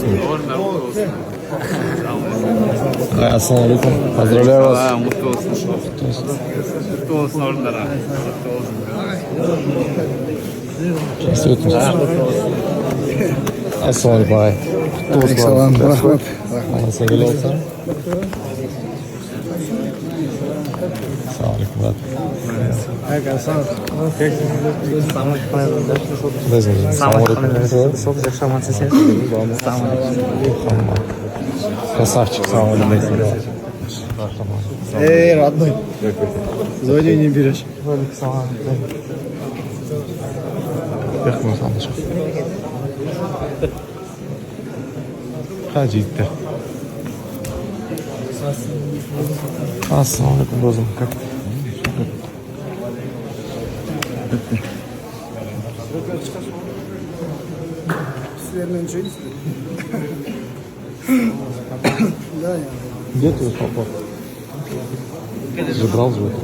olsun. Assalomu alaykum. Поздравляю вас. Mutlu olsun. Mutlu olsun oralara. Mutlu olsun. Здравствуйте. Assalomu alaykum. Ay. Aleykümselam. Rahmat. Sevgili olsun. Assalomu alaykum. Красавчик, самый любимый. Эй, родной. Звони, не берешь. Hadi gitti. Assalomu alaykum do'stim. Где твой папа? Забрал же это.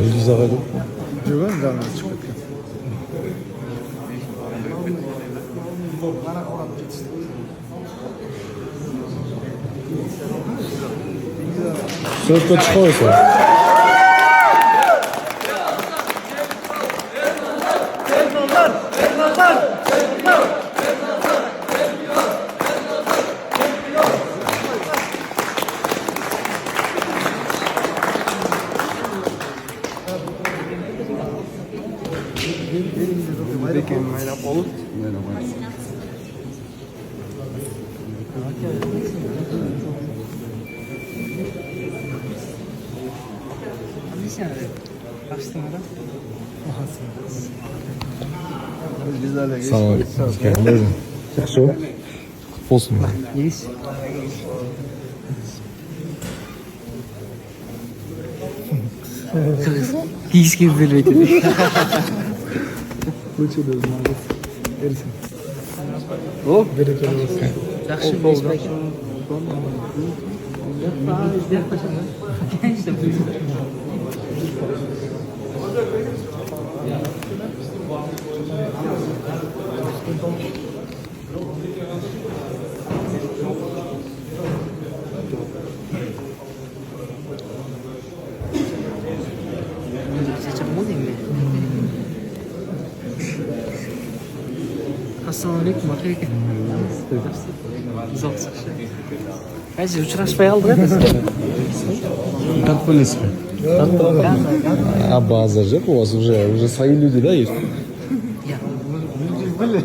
Yüz aradı. Живем, да, надо çıkıp. Все подходит. Sağ ol. Geldin. Хорошо. Olsun. Есть. Киевский вылетел. Лучше да знаю. Версия. О, берекет olsun. Yaxshi bo'ldi. Assalomu alaykum, aka. Uzoq chiqdi. Qaysi uchrashmay oldik biz? Как в принципе. А база же у вас уже свои люди, да, есть? Я. Были.